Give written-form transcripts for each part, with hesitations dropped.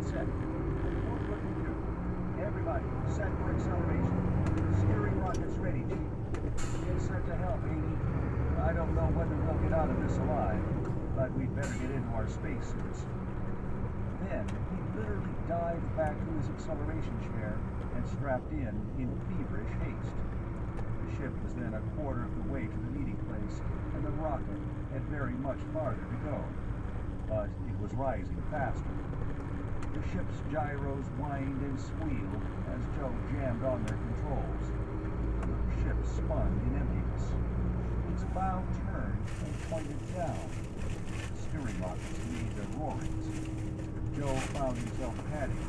That's set. What would we do? Everybody, set for acceleration. Steering rockets ready, Chief. Get set to help, Amy. I don't know whether we'll get out of this alive, but we'd better get into our spacesuits. Then, he literally dived back to his acceleration chair and strapped in feverish haste. The ship was then a quarter of the way to the meeting place, and the rocket had very much farther to go. But it was rising faster. The ship's gyros whined and squealed as Joe jammed on their controls. The ship spun in emptiness. Its bow turned and pointed down. The steering rockets made their roarings. Joe found himself panting.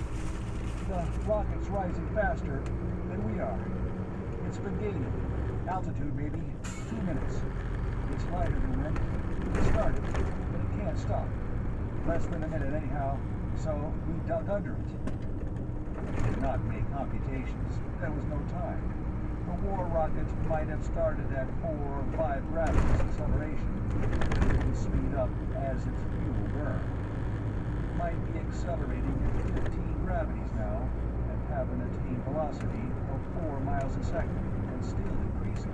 The rocket's rising faster than we are. It's been gaining. Altitude, maybe 2 minutes. It's lighter than when it started, but it can't stop. Less than a minute anyhow, so we dug under it. We did not make computations. There was no time. The war rocket might have started at 4 or 5 gravities acceleration. It would speed up as its fuel burned. It might be accelerating at 15 gravities now and have an attained velocity of 4 miles a second and still increasing.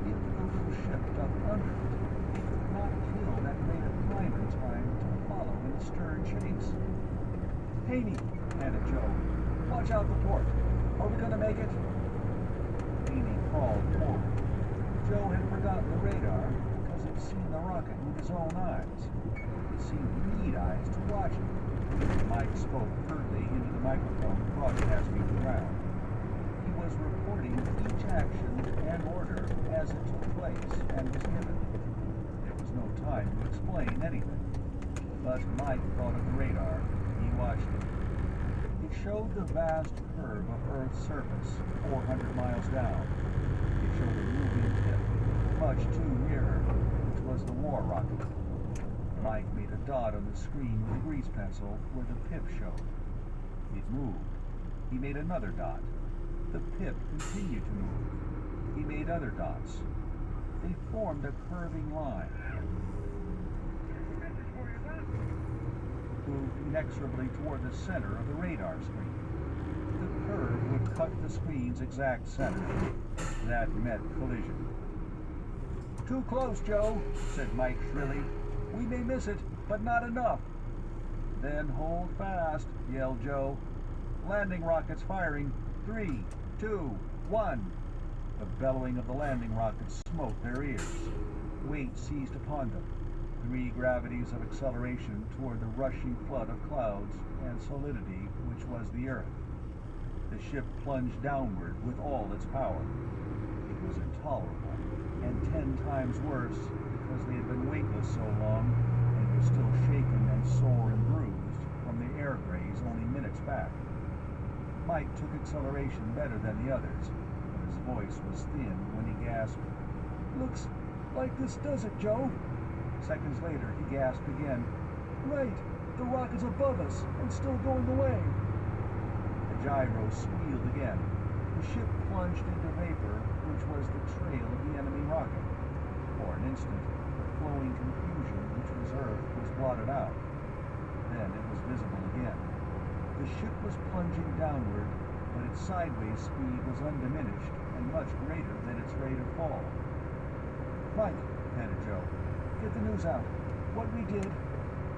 If the little ship dug under it, it could not kill that rate of climber time to follow in a stern chase. Haney, panted Joe. Watch out the port. Are we going to make it? Haney crawled forward. Joe had forgotten the radar because he'd seen the rocket with his own eyes. It seemed to need eyes to watch it. Mike spoke curtly into the microphone broadcasting to the ground. He was reporting each action and order as it took place and was given. There was no time to explain anything. But Mike thought of the radar. He watched it. It showed the vast curve of Earth's surface, 400 miles down. It showed a moving tip, much too near, which was the war rocket. Mike made a dot on the screen with a grease pencil where the pip showed. It moved. He made another dot. The pip continued to move. He made other dots. They formed a curving line. Moved inexorably toward the center of the radar screen. The curve would cut the screen's exact center. That meant collision. Too close, Joe, said Mike shrilly. We may miss it, but not enough. Then hold fast, yelled Joe. Landing rockets firing. 3, 2, 1. The bellowing of the landing rockets smote their ears. Weight seized upon them. 3 gravities of acceleration toward the rushing flood of clouds and solidity which was the Earth. The ship plunged downward with all its power. It was intolerable, and 10 times worse because they had been weightless so long and were still shaken and sore and bruised from the air graze only minutes back. Mike took acceleration better than the others, but his voice was thin when he gasped, Looks like this does it, Joe. Seconds later, he gasped again. Right, the rocket's above us and still going away. The gyro squealed again. The ship plunged into vapor, which was the trail of the enemy rocket. For an instant, the flowing confusion which was Earth was blotted out. Then it was visible again. The ship was plunging downward, but its sideways speed was undiminished and much greater than its rate of fall. Mike, panted Joe. Get the news out. What we did,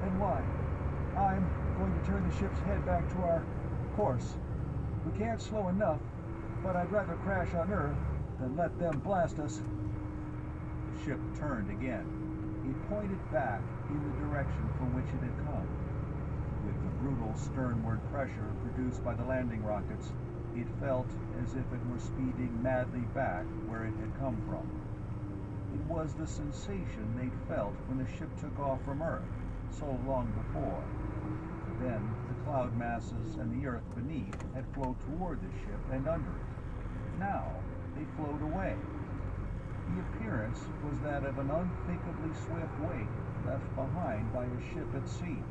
and why. I'm going to turn the ship's head back to our course. We can't slow enough, but I'd rather crash on Earth than let them blast us. The ship turned again. It pointed back in the direction from which it had come. With the brutal sternward pressure produced by the landing rockets, it felt as if it were speeding madly back where it had come from. It was the sensation they'd felt when the ship took off from Earth so long before. Then the cloud masses and the Earth beneath had flowed toward the ship and under it. Now they flowed away. The appearance was that of an unthinkably swift wake left behind by a ship at sea.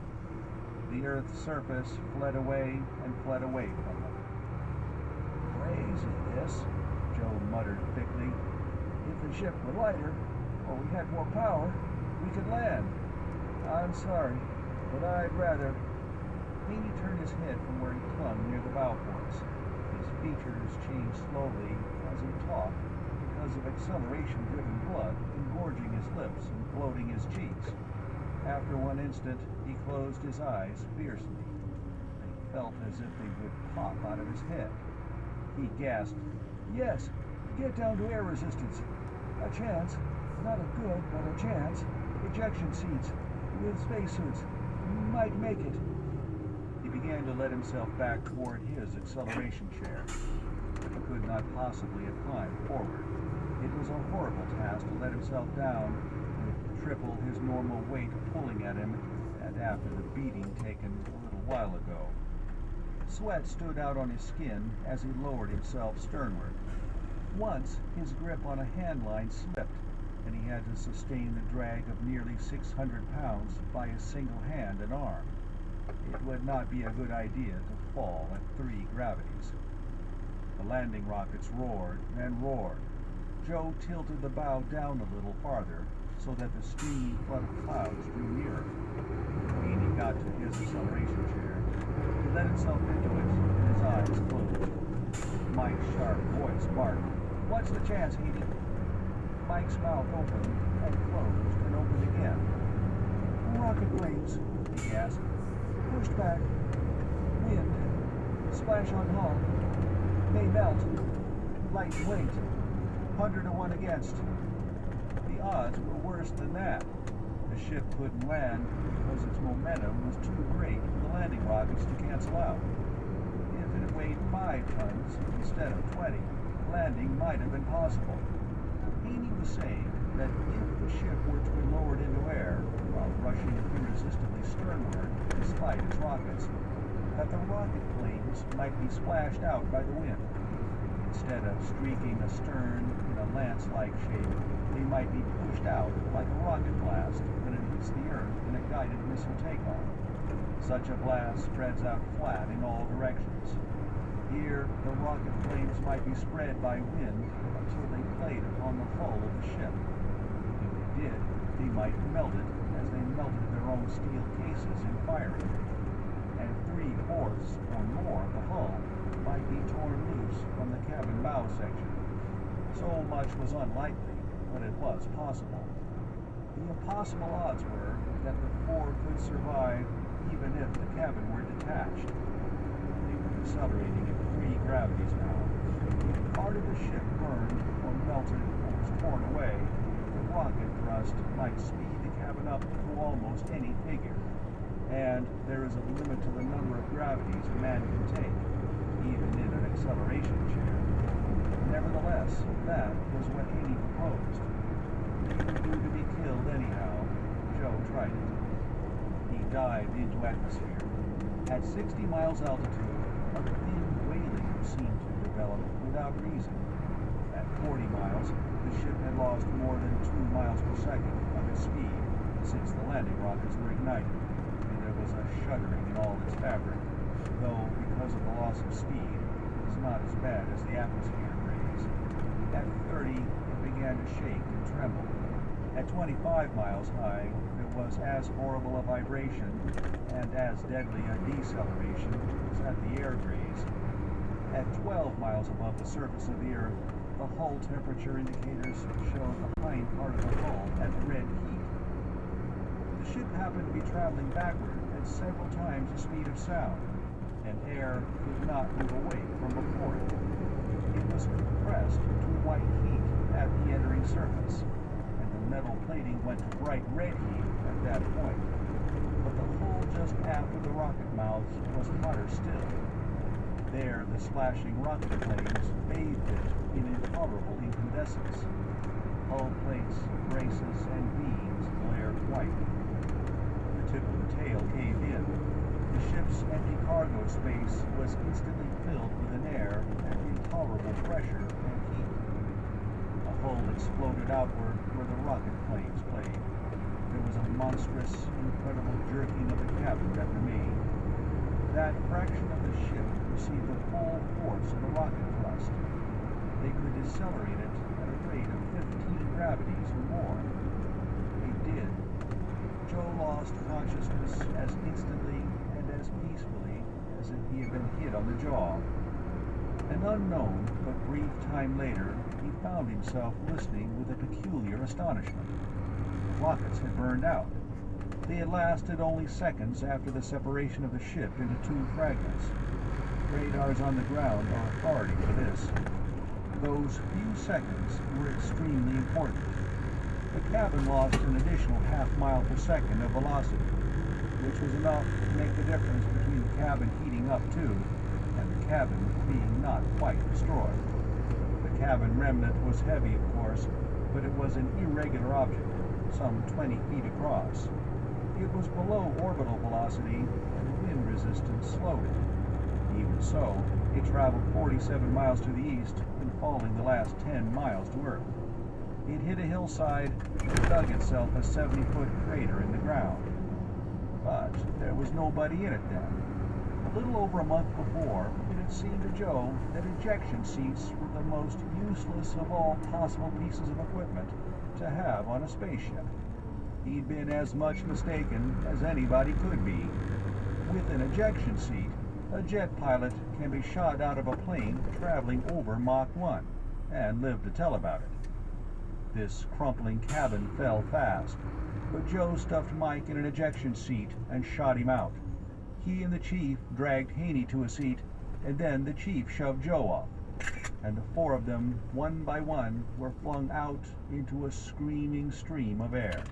The Earth's surface fled away and fled away from them. Crazy, this, Joe muttered thickly. If the ship were lighter, or we had more power, we could land. I'm sorry, but I'd rather... Haney turned his head from where he clung near the bow ports. His features changed slowly as he talked because of acceleration-driven blood engorging his lips and bloating his cheeks. After one instant, he closed his eyes fiercely. They felt as if they would pop out of his head. He gasped, "Yes, get down to air resistance. A chance. Not a good, but a chance. Ejection seats. With spacesuits. Might make it." He began to let himself back toward his acceleration chair, but he could not possibly have climbed forward. It was a horrible task to let himself down, with triple his normal weight pulling at him, and after the beating taken a little while ago. Sweat stood out on his skin as he lowered himself sternward. Once, his grip on a handline slipped, and he had to sustain the drag of nearly 600 pounds by his single hand and arm. It would not be a good idea to fall at 3 gravities. The landing rockets roared and roared. Joe tilted the bow down a little farther so that the streaming flood of clouds drew nearer. Haney got to his acceleration chair. He let himself into it, and his eyes closed. Mike's sharp voice barked, "What's the chance, Haney?" Mike's mouth opened and closed and opened again. "Rocket flames," he gasped. "Pushed back. Wind. Splash on hull. May melt. Light weight. 100 to 1 against." The odds were worse than that. The ship couldn't land because its momentum was too great for the landing rockets to cancel out. If it had weighed 5 tons instead of 20, landing might have been possible. Haney was saying that if the ship were to be lowered into air while rushing irresistibly sternward despite its rockets, that the rocket flames might be splashed out by the wind. Instead of streaking astern in a lance-like shape, they might be pushed out like a rocket blast when it hits the Earth in a guided missile takeoff. Such a blast spreads out flat in all directions. Here, the rocket flames might be spread by wind until they played upon the hull of the ship. If they did, they might melt it as they melted their own steel cases in firing. And 3/4 or more of the hull might be torn loose from the cabin bow section. So much was unlikely, but it was possible. The impossible odds were that the 4 could survive even if the cabin were detached. They were accelerating at 3 gravities now. If part of the ship burned or melted or was torn away, the rocket thrust might speed the cabin up to almost any figure. And there is a limit to the number of gravities a man can take, even in an acceleration chair. Nevertheless, that was what Haney proposed. He would do to be killed anyhow. Joe tried it. He dived into atmosphere. At 60 miles altitude, a thin wailing seemed to develop without reason. At 40 miles, the ship had lost more than 2 miles per second of its speed since the landing rockets were ignited, and there was a shuddering in all its fabric, though because of the loss of speed, it was not as bad as the atmosphere raised. At 30, it began to shake and tremble. At 25 miles high, there was as horrible a vibration and as deadly a deceleration as at the air graze. At 12 miles above the surface of the Earth, the hull temperature indicators showed the hind part of the hull at red heat. The ship happened to be traveling backward at several times the speed of sound, and air could not move away from before it. It was compressed to white heat at the entering surface, and the metal plating went to bright red heat at that point. But the hull just after the rocket mouths was hotter still. There, the splashing rocket flames bathed it in intolerable incandescence. Hull plates, braces, and beams glared white. The tip of the tail caved in. The ship's empty cargo space was instantly filled with an air at intolerable pressure and heat. The hull exploded outward where the rocket flames played. There was a monstrous, incredible jerking of the cabin that remained. That fraction of the ship received the full force of the rocket thrust. They could decelerate it at a rate of 15 gravities or more. They did. Joe lost consciousness as instantly and as as peacefully as if he had been hit on the jaw. An unknown but brief time later, he found himself listening with a peculiar astonishment. The rockets had burned out. They had lasted only seconds after the separation of the ship into two fragments. Radars on the ground are authority for this. Those few seconds were extremely important. The cabin lost an additional half mile per second of velocity, which was enough to make the difference between the cabin heating up too and the cabin being not quite destroyed. The cabin remnant was heavy, of course, but it was an irregular object, some 20 feet across. It was below orbital velocity, and wind resistance slowed it. Even so, it traveled 47 miles to the east and falling the last 10 miles to Earth. It hit a hillside and dug itself a 70-foot crater in the ground. But there was nobody in it then. A little over a month before, it had seemed to Joe that ejection seats were the most useless of all possible pieces of equipment to have on a spaceship. He'd been as much mistaken as anybody could be. With an ejection seat, a jet pilot can be shot out of a plane traveling over Mach 1 and live to tell about it. This crumpling cabin fell fast, but Joe stuffed Mike in an ejection seat and shot him out. He and the chief dragged Haney to a seat, and then the chief shoved Joe off, and the four of them, one by one, were flung out into a screaming stream of air.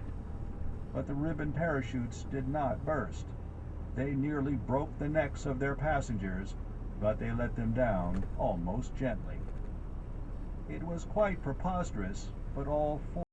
But the ribbon parachutes did not burst. They nearly broke the necks of their passengers, but they let them down almost gently. It was quite preposterous, but all four